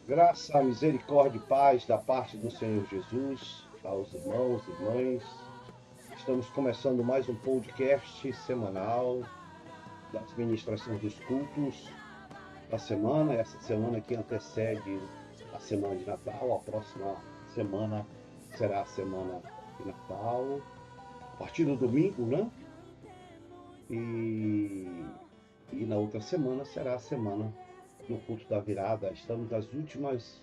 Graça, misericórdia e paz da parte do Senhor Jesus, aos irmãos e irmãs. Estamos começando mais um podcast semanal das ministrações dos cultos da semana. Essa semana que antecede a semana de Natal. A próxima semana será a semana de Natal, a partir do domingo, né? E na outra semana será a semana do culto da virada. Estamos nas últimas,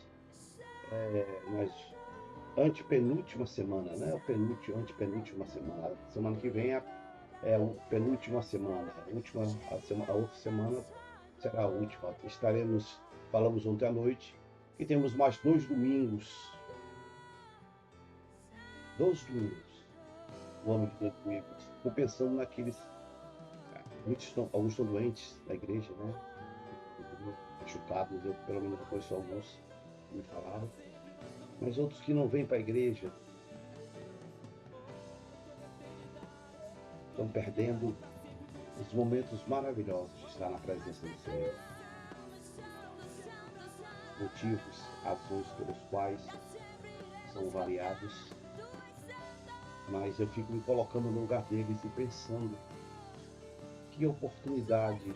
nas antepenúltima semana, né? O penúltimo, antepenúltima semana. A semana que vem é a penúltima semana. A outra semana será a última. Falamos ontem à noite, que temos mais dois domingos, o ano de 2020. Estou pensando naqueles, alguns estão doentes na igreja, né? Machucados, eu pelo menos conheço alguns que me falaram, mas outros que não vêm para a igreja estão perdendo os momentos maravilhosos de estar na presença do Senhor. Motivos, razões pelos quais são variados, mas eu fico me colocando no lugar deles e pensando que oportunidade,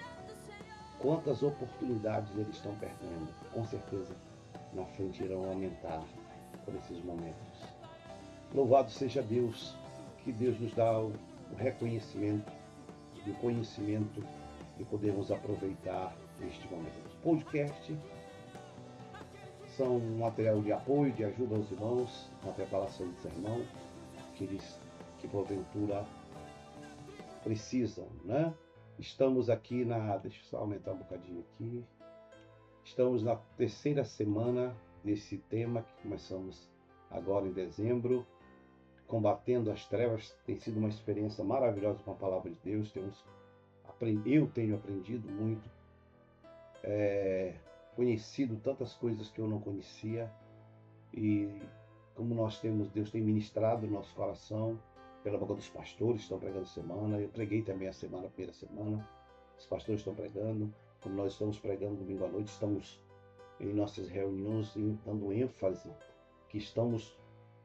quantas oportunidades eles estão perdendo. Com certeza, na frente irão aumentar por esses momentos. Louvado seja Deus, que Deus nos dá o reconhecimento e o conhecimento de podermos aproveitar este momento. Os podcasts são um material de apoio, de ajuda aos irmãos na preparação do sermão, que porventura precisam, né? Estamos aqui deixa eu só aumentar um bocadinho aqui. Estamos na terceira semana desse tema que começamos agora em dezembro, combatendo as trevas. Tem sido uma experiência maravilhosa com a palavra de Deus. Eu tenho aprendido muito, conhecido tantas coisas que eu não conhecia, e como Deus tem ministrado no nosso coração pela boca dos pastores que estão pregando semana. Eu preguei também a primeira semana, os pastores estão pregando, como nós estamos pregando domingo à noite, estamos em nossas reuniões dando ênfase que estamos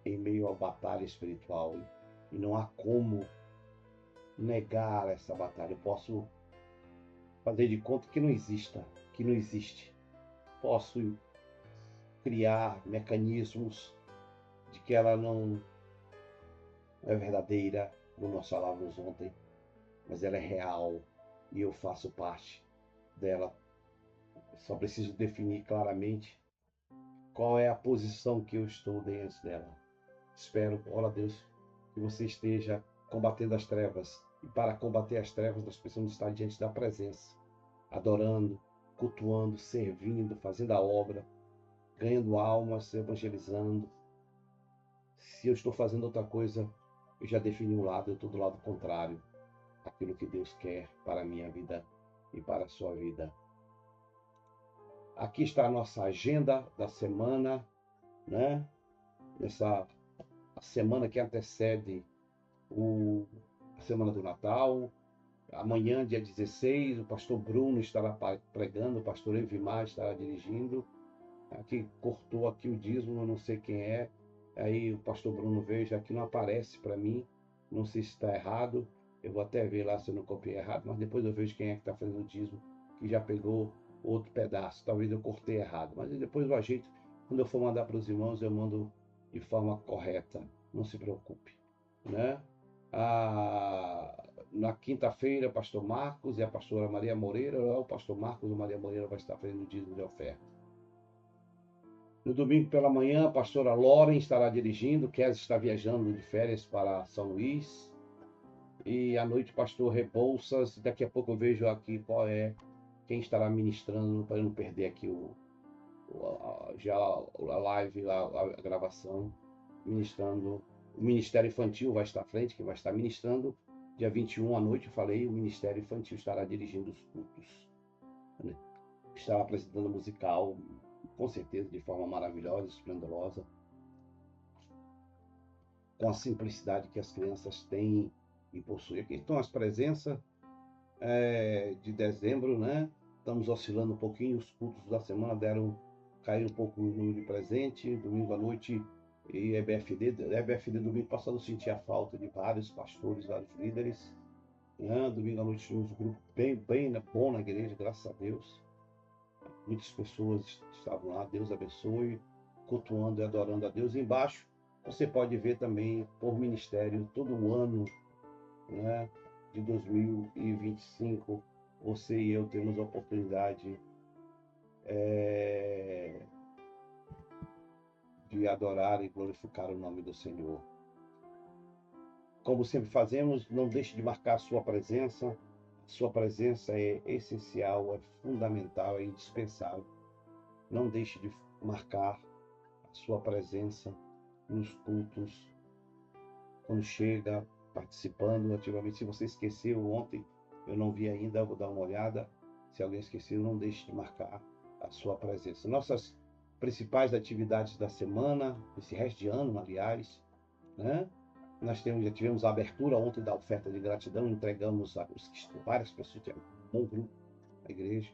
em meio à batalha espiritual, e não há como negar essa batalha. Eu posso fazer de conta que não existe. Posso criar mecanismos de que ela não é verdadeira, como nós falávamos ontem, mas ela é real e eu faço parte dela. Só preciso definir claramente qual é a posição que eu estou dentro dela. Espero, ora a Deus, que você esteja combatendo as trevas. E para combater as trevas, nós precisamos estar diante da presença, adorando, cultuando, servindo, fazendo a obra, ganhando almas, evangelizando. Se eu estou fazendo outra coisa, eu já defini um lado, eu estou do lado contrário àquilo que Deus quer para a minha vida e para a sua vida. Aqui está a nossa agenda da semana, né? A semana que antecede a semana do Natal. Amanhã, dia 16, o pastor Bruno estará pregando, o pastor Evimar estará dirigindo. Aqui cortou aqui o dízimo, eu não sei quem é. Aí o pastor Bruno veio, já que não aparece para mim, não sei se está errado. Eu vou até ver lá se eu não copiei errado, mas depois eu vejo quem é que está fazendo o dízimo, que já pegou outro pedaço. Talvez eu cortei errado, mas depois eu ajeito. Quando eu for mandar para os irmãos, eu mando de forma correta. Não se preocupe, né? Na quinta-feira, pastor Marcos e a pastora Maria Moreira, o pastor Marcos e a Maria Moreira vai estar fazendo o dízimo de oferta. No domingo pela manhã, a pastora Loren estará dirigindo, Kes está viajando de férias para São Luís. E à noite, pastor Rebouças. Daqui a pouco eu vejo aqui quem estará ministrando, para eu não perder aqui já a live, a gravação, ministrando. O Ministério Infantil vai estar à frente, que vai estar ministrando. Dia 21 à noite, eu falei, o Ministério Infantil estará dirigindo os cultos, né? Estará apresentando musical, com certeza, de forma maravilhosa, esplendorosa, com a simplicidade que as crianças têm e possuem. Aqui estão as presenças de dezembro, né? Estamos oscilando um pouquinho, os cultos da semana deram caiu um pouco o número de presente, domingo à noite e EBFD domingo passado eu senti a falta de vários pastores, vários líderes, né? Domingo à noite tínhamos um grupo bem bom na igreja, graças a Deus. Muitas pessoas estavam lá, Deus abençoe, cultuando e adorando a Deus. E embaixo você pode ver também por ministério todo o ano, né, de 2025. Você e eu temos a oportunidade de adorar e glorificar o nome do Senhor. Como sempre fazemos, não deixe de marcar a sua presença. Sua presença é essencial, é fundamental, é indispensável. Não deixe de marcar a sua presença nos cultos, quando chega, participando ativamente. Se você esqueceu ontem, eu não vi ainda, vou dar uma olhada. Se alguém esqueceu, não deixe de marcar a sua presença. Nossas principais atividades da semana, esse resto de ano, aliás, né? Já tivemos a abertura ontem da oferta de gratidão, entregamos várias pessoas, tinha um bom grupo na igreja,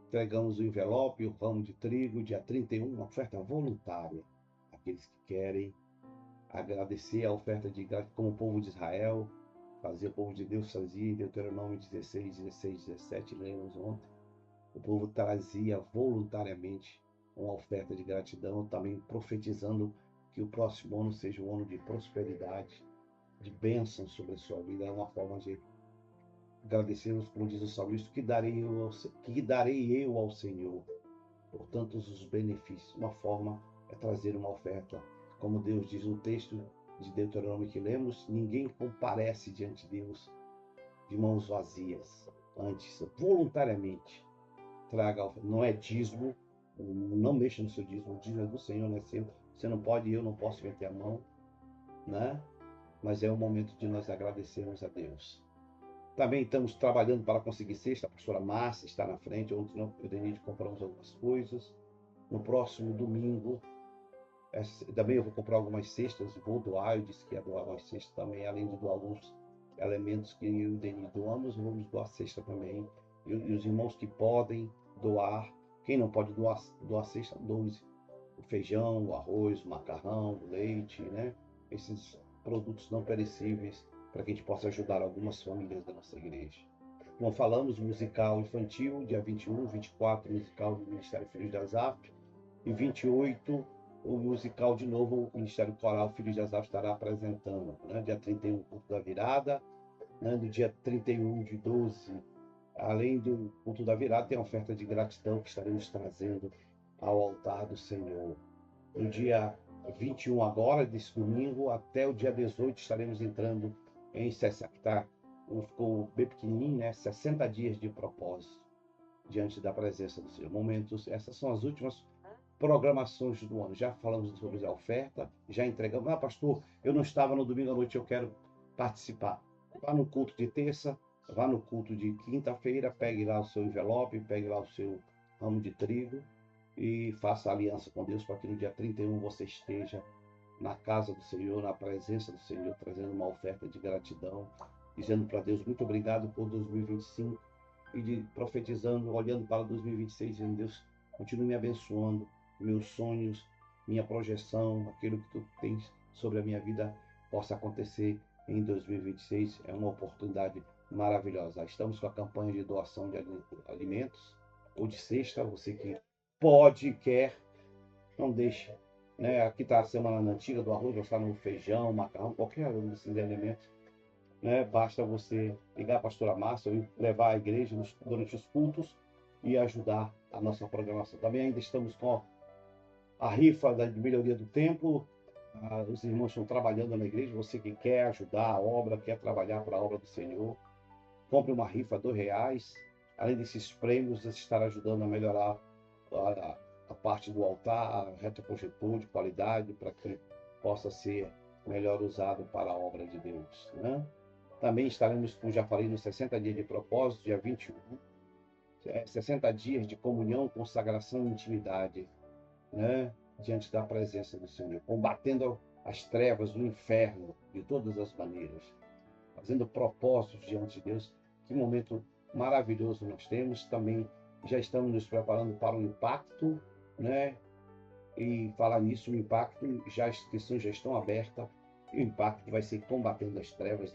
entregamos o envelope, o ramo de trigo, dia 31, uma oferta voluntária, aqueles que querem agradecer a oferta de gratidão, como o povo de Israel, fazia o povo de Deus fazia, em Deuteronômio 16, 16, 17, lemos ontem, o povo trazia voluntariamente uma oferta de gratidão, também profetizando que o próximo ano seja um ano de prosperidade, de bênção sobre a sua vida. É uma forma de agradecermos, como diz o salmista, que darei eu ao Senhor por tantos os benefícios. Uma forma é trazer uma oferta. Como Deus diz no texto de Deuteronômio que lemos, ninguém comparece diante de Deus de mãos vazias. Antes, voluntariamente, traga a oferta. Não é dízimo, não mexa no seu dízimo. O dízimo é do Senhor, não é seu. Você não pode, eu não posso meter a mão, né? Mas é o momento de nós agradecermos a Deus. Também estamos trabalhando para conseguir cesta. A pastora Márcia está na frente. Ontem eu e o Denise compramos algumas coisas. No próximo domingo, também eu vou comprar algumas cestas. Vou doar. Eu disse que ia doar umas cestas também. Além de doar alguns elementos que eu e o Denise doamos, vamos doar cesta também. E os irmãos que podem doar. Quem não pode doar cesta, doe o feijão, o arroz, o macarrão, o leite, né? Esses produtos não perecíveis para que a gente possa ajudar algumas famílias da nossa igreja. Como falamos, musical infantil, dia 21, 24, musical do Ministério Filhos de Asaf, e 28, o musical de novo, o Ministério Coral Filhos de Asaf estará apresentando, né? Dia 31, culto da virada, né? No dia 31 de 12, além do culto da virada, tem a oferta de gratidão que estaremos trazendo ao altar do Senhor. No dia 21 agora, desse domingo, até o dia 18 estaremos entrando em 60, tá? Ficou bem pequenininho, né? 60 dias de propósito diante da presença do Senhor. Momentos, essas são as últimas programações do ano. Já falamos sobre a oferta, já entregamos. Ah, pastor, eu não estava no domingo à noite, eu quero participar. Vá no culto de terça, vá no culto de quinta-feira, pegue lá o seu envelope, pegue lá o seu ramo de trigo e faça aliança com Deus para que no dia 31 você esteja na casa do Senhor, na presença do Senhor, trazendo uma oferta de gratidão, dizendo para Deus muito obrigado por 2025 e profetizando, olhando para 2026, dizendo Deus, continue me abençoando, meus sonhos, minha projeção, aquilo que tu tens sobre a minha vida possa acontecer em 2026. É uma oportunidade maravilhosa. Estamos com a campanha de doação de alimentos ou de cesta, você que pode, quer, não deixe. Né? Aqui está a semana antiga do arroz, vai estar no feijão, macarrão, qualquer um desses elementos. Né? Basta você ligar a pastora Márcia ou levar à igreja durante os cultos e ajudar a nossa programação. Também ainda estamos com a rifa da melhoria do templo. Os irmãos estão trabalhando na igreja. Você que quer ajudar a obra, quer trabalhar para a obra do Senhor, compre uma rifa R$ 2. Além desses prêmios, estar ajudando a melhorar a parte do altar, a retroprojetor de qualidade, para que ele possa ser melhor usado para a obra de Deus. Né? Também estaremos, como já falei, nos 60 dias de propósito, dia 21. 60 dias de comunhão, consagração e intimidade, né? Diante da presença do Senhor, combatendo as trevas do inferno de todas as maneiras, fazendo propósitos diante de Deus. Que momento maravilhoso nós temos. Também já estamos nos preparando para o impacto, né? E falar nisso, o impacto, já as inscrições já estão abertas, e o impacto vai ser combatendo as trevas,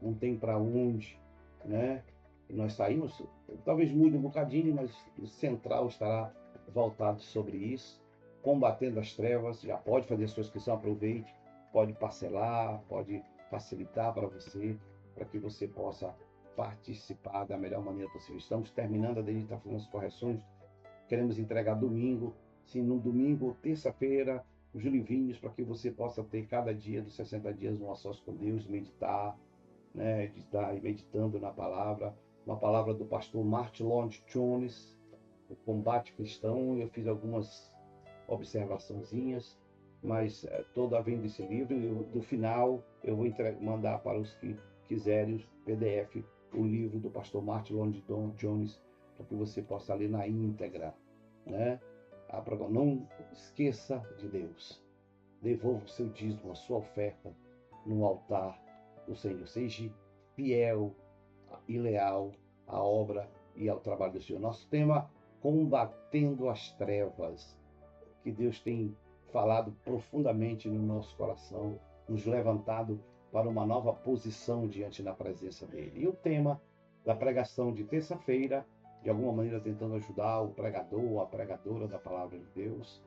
não tem para onde, né? E nós saímos, talvez mude um bocadinho, mas o central estará voltado sobre isso, combatendo as trevas. Já pode fazer sua inscrição, aproveite, pode parcelar, pode facilitar para você, para que você possa participar da melhor maneira possível. Estamos terminando, a gente está fazendo as correções, queremos entregar domingo, sim, no domingo ou terça-feira, os livrinhos para que você possa ter cada dia dos 60 dias um a sós com Deus, meditar, né, de estar meditando na palavra, uma palavra do pastor Martin Lloyd Jones, o combate cristão. Eu fiz algumas observaçõezinhas, mas toda vez desse livro, do final eu vou mandar para os que quiserem o PDF, o livro do pastor Martin Lloyd Jones, para que você possa ler na íntegra, né? Não esqueça de Deus. Devolva o seu dízimo, a sua oferta no altar do Senhor. Seja fiel e leal à obra e ao trabalho do Senhor. Nosso tema, combatendo as trevas, que Deus tem falado profundamente no nosso coração, nos levantado para uma nova posição diante da presença dele. E o tema da pregação de terça-feira, de alguma maneira tentando ajudar o pregador ou a pregadora da palavra de Deus,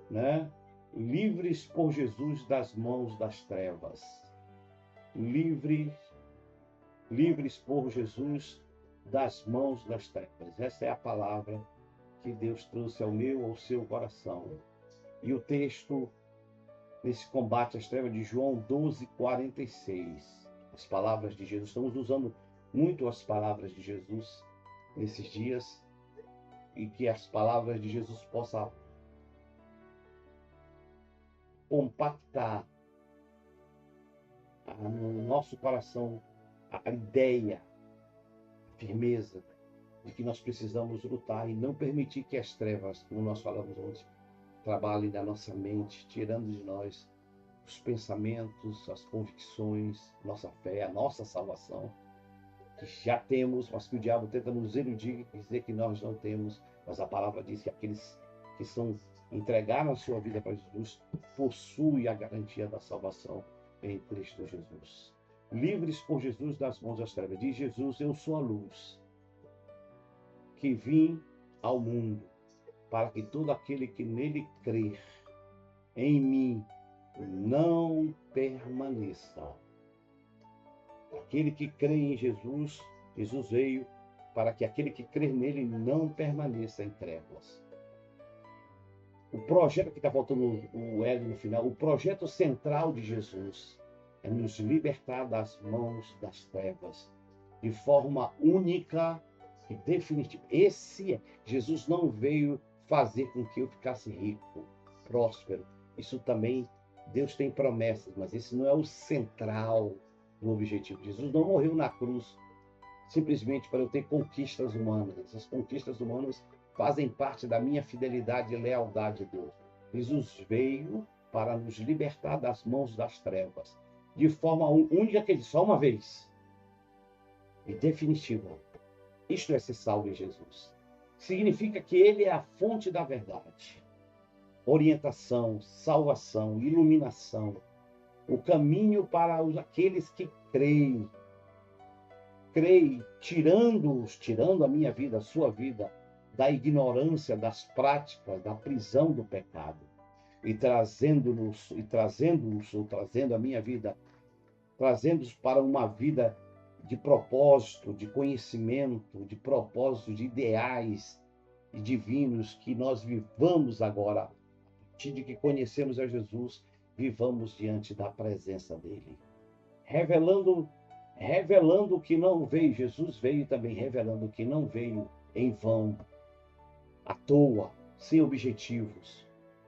né? Livres por Jesus das mãos das trevas. Livres por Jesus das mãos das trevas. Essa é a palavra que Deus trouxe ao meu, ao seu coração. E o texto nesse combate às trevas de João 12:46. As palavras de Jesus. Estamos usando muito as palavras de Jesus nesses dias, e que as palavras de Jesus possam compactar no nosso coração a ideia, a firmeza de que nós precisamos lutar e não permitir que as trevas, como nós falamos ontem, trabalhem na nossa mente, tirando de nós os pensamentos, as convicções, nossa fé, a nossa salvação, que já temos, mas que o diabo tenta nos iludir e dizer que nós não temos. Mas a palavra diz que aqueles que entregaram a sua vida para Jesus possuem a garantia da salvação em Cristo Jesus. Livres por Jesus das mãos das trevas. Diz Jesus: eu sou a luz que vim ao mundo, para que todo aquele que nele crer em mim não permaneça. Aquele que crê em Jesus, Jesus veio para que aquele que crer nele não permaneça em trevas. O projeto que está faltando o Hélio no final, o projeto central de Jesus é nos libertar das mãos das trevas, de forma única e definitiva. Jesus não veio fazer com que eu ficasse rico, próspero. Isso também, Deus tem promessas, mas esse não é o central do objetivo. Jesus não morreu na cruz simplesmente para eu ter conquistas humanas. Essas conquistas humanas fazem parte da minha fidelidade e lealdade a Deus. Jesus veio para nos libertar das mãos das trevas, de forma única, que só uma vez e definitiva. Isto é ser salvo em Jesus. Significa que Ele é a fonte da verdade, orientação, salvação, iluminação, o caminho para aqueles que creem, tirando a minha vida, a sua vida, da ignorância, das práticas, da prisão do pecado, e trazendo a minha vida, trazendo-os para uma vida de propósito, de conhecimento, de propósito, de ideais e divinos, que nós vivamos agora, a partir de que conhecemos a Jesus, vivamos diante da presença dele, revelando que não veio. Jesus veio também revelando que não veio em vão, à toa, sem objetivos,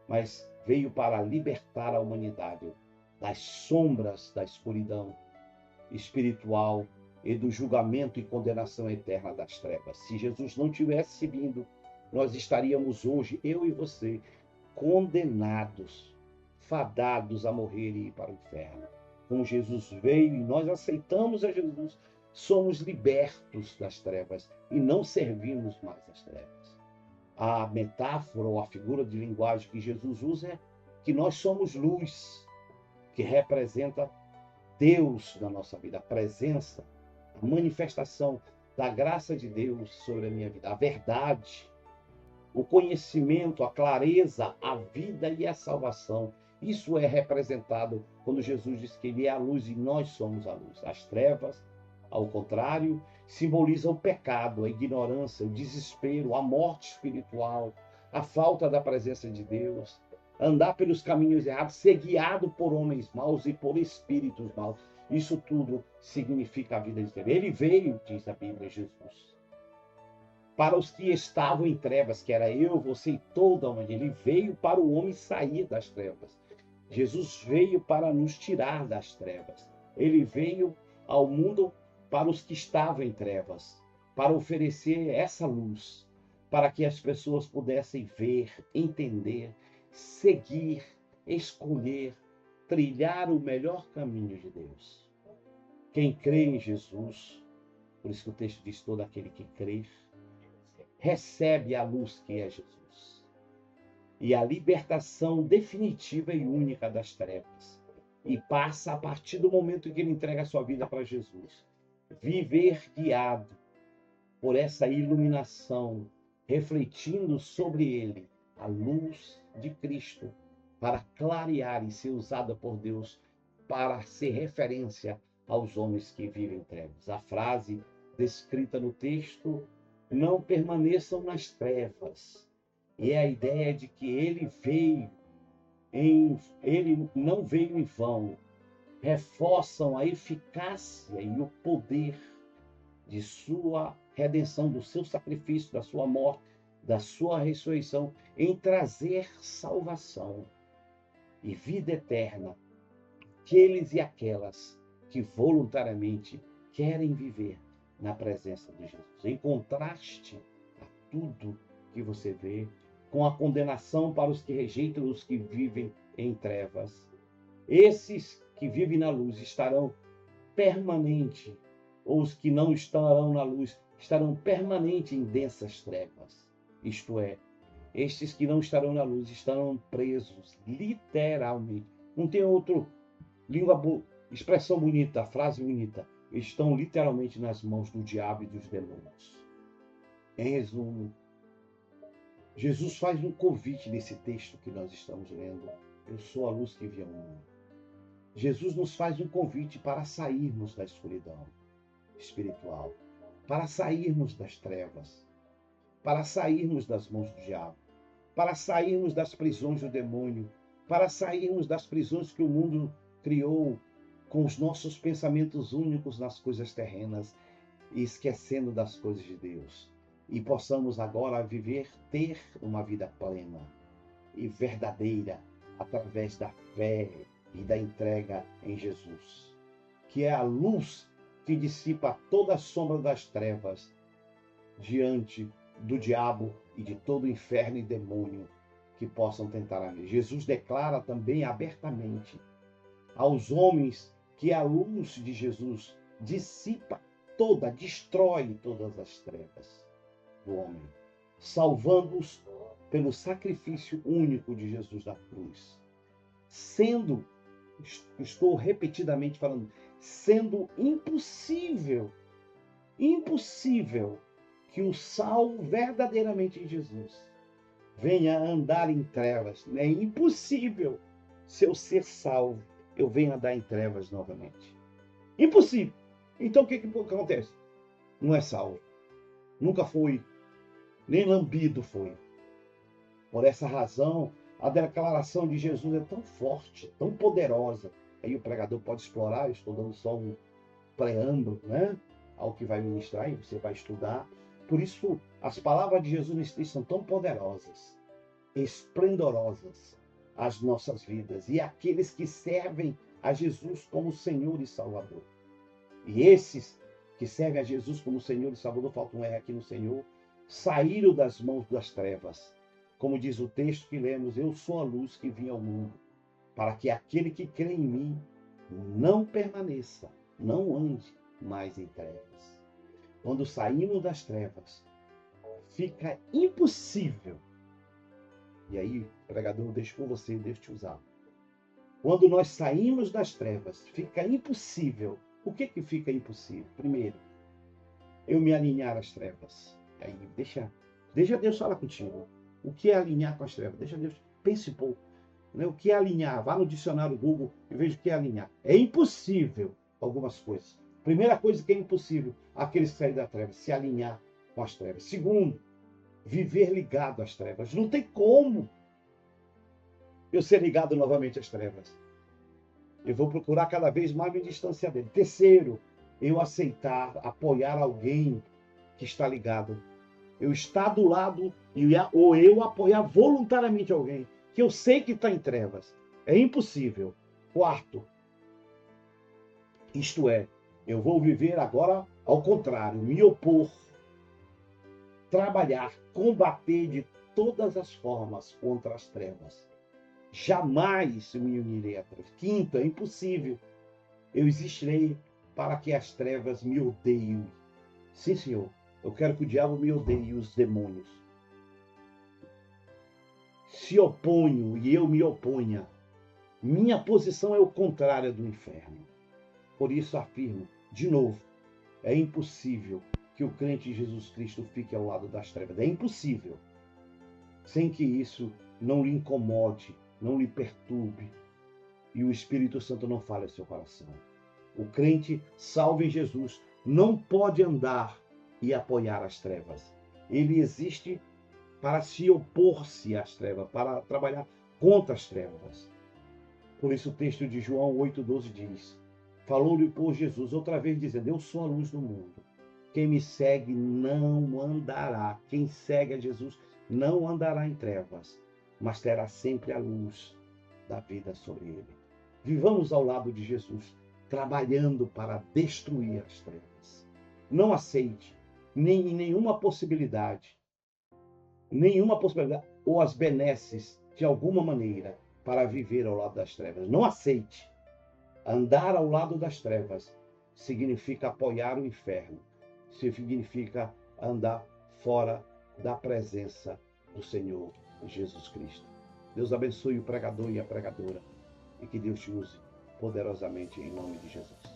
mas veio para libertar a humanidade das sombras da escuridão espiritual e do julgamento e condenação eterna das trevas. Se Jesus não tivesse vindo, nós estaríamos hoje, eu e você, condenados, fadados a morrer e ir para o inferno. Como Jesus veio e nós aceitamos a Jesus, somos libertos das trevas e não servimos mais às trevas. A metáfora ou a figura de linguagem que Jesus usa é que nós somos luz, que representa Deus na nossa vida, a presença, a manifestação da graça de Deus sobre a minha vida, a verdade, o conhecimento, a clareza, a vida e a salvação. Isso é representado quando Jesus diz que Ele é a luz e nós somos a luz. As trevas, ao contrário, simbolizam o pecado, a ignorância, o desespero, a morte espiritual, a falta da presença de Deus, andar pelos caminhos errados, ser guiado por homens maus e por espíritos maus. Isso tudo significa a vida de Deus. Ele veio, diz a Bíblia, Jesus, para os que estavam em trevas, que era eu, você e toda a humanidade. Ele veio para o homem sair das trevas. Jesus veio para nos tirar das trevas. Ele veio ao mundo para os que estavam em trevas, para oferecer essa luz, para que as pessoas pudessem ver, entender, seguir, escolher, trilhar o melhor caminho de Deus. Quem crê em Jesus, por isso que o texto diz: todo aquele que crê, recebe a luz que é Jesus e a libertação definitiva e única das trevas. E passa, a partir do momento em que ele entrega a sua vida para Jesus, viver guiado por essa iluminação, refletindo sobre ele a luz de Cristo, para clarear e ser usada por Deus para ser referência aos homens que vivem em trevas. A frase descrita no texto: não permaneçam nas trevas. E é a ideia de que ele não veio em vão. Reforçam a eficácia e o poder de sua redenção, do seu sacrifício, da sua morte, da sua ressurreição, em trazer salvação e vida eterna àqueles e aquelas que voluntariamente querem viver na presença de Jesus. Em contraste a tudo que você vê, com a condenação para os que rejeitam, os que vivem em trevas, esses que vivem na luz estarão permanente, ou os que não estarão na luz estarão permanente em densas trevas. Isto é, estes que não estarão na luz estarão presos, literalmente. Não tem outra expressão bonita, frase bonita. Estão literalmente nas mãos do diabo e dos demônios. Em resumo, Jesus faz um convite nesse texto que nós estamos lendo. Eu sou a luz que vem ao mundo. Jesus nos faz um convite para sairmos da escuridão espiritual, para sairmos das trevas, para sairmos das mãos do diabo, para sairmos das prisões do demônio, para sairmos das prisões que o mundo criou com os nossos pensamentos únicos nas coisas terrenas e esquecendo das coisas de Deus. E possamos agora ter uma vida plena e verdadeira através da fé e da entrega em Jesus, que é a luz que dissipa toda a sombra das trevas diante do diabo e de todo o inferno e demônio que possam tentar a mim. Jesus declara também abertamente aos homens que a luz de Jesus dissipa destrói todas as trevas do homem, salvando-os pelo sacrifício único de Jesus na cruz. Estou repetidamente falando, sendo impossível que o salvo verdadeiramente em Jesus venha andar em trevas. É impossível, se eu ser salvo, eu venha andar em trevas novamente. Impossível. Então o que acontece? Não é salvo. Nunca foi. Nem lambido foi. Por essa razão, a declaração de Jesus é tão forte, tão poderosa. Aí o pregador pode explorar, eu estou dando só um preâmbulo, né, ao que vai ministrar e você vai estudar. Por isso, as palavras de Jesus nesse texto são tão poderosas, esplendorosas às nossas vidas e àqueles que servem a Jesus como Senhor e Salvador. E esses que servem a Jesus como Senhor e Salvador, falta um R aqui no Senhor, saíram das mãos das trevas. Como diz o texto que lemos, eu sou a luz que vim ao mundo, para que aquele que crê em mim não permaneça, não ande mais em trevas. Quando saímos das trevas, fica impossível. E aí, pregador, eu deixo com você, Deus te usar. Quando nós saímos das trevas, fica impossível. O que fica impossível? Primeiro, eu me alinhar às trevas. Aí, deixa Deus falar contigo. O que é alinhar com as trevas? Deixa Deus, pense um pouco. Né? O que é alinhar? Vá no dicionário Google e veja o que é alinhar. É impossível algumas coisas. Primeira coisa que é impossível, aqueles que saem da treva, se alinhar com as trevas. Segundo, viver ligado às trevas. Não tem como eu ser ligado novamente às trevas. Eu vou procurar cada vez mais me distanciar dele. Terceiro, eu aceitar, apoiar alguém que está ligado. Eu estar do lado ou eu apoiar voluntariamente alguém que eu sei que está em trevas. É impossível. Quarto, isto é, eu vou viver agora ao contrário, me opor, trabalhar, combater de todas as formas contra as trevas. Jamais me unirei a trevas. Quinto, é impossível. Eu existirei para que as trevas me odeiem. Sim, Senhor. Eu quero que o diabo me odeie e os demônios se oponham e eu me oponha. Minha posição é o contrário do inferno. Por isso afirmo, de novo, é impossível que o crente em Jesus Cristo fique ao lado das trevas. É impossível. Sem que isso não lhe incomode, não lhe perturbe e o Espírito Santo não fale ao seu coração. O crente salvo em Jesus não pode andar e apoiar as trevas. Ele existe para se opor-se às trevas, para trabalhar contra as trevas. Por isso o texto de João 8,12 diz: falou-lhe por Jesus outra vez dizendo, eu sou a luz do mundo. Quem me segue não andará. Quem segue a Jesus não andará em trevas, mas terá sempre a luz da vida sobre ele. Vivamos ao lado de Jesus, trabalhando para destruir as trevas. Não aceite nenhuma possibilidade, ou as benesses de alguma maneira para viver ao lado das trevas. Não aceite. Andar ao lado das trevas significa apoiar o inferno, significa andar fora da presença do Senhor Jesus Cristo. Deus abençoe o pregador e a pregadora e que Deus te use poderosamente em nome de Jesus.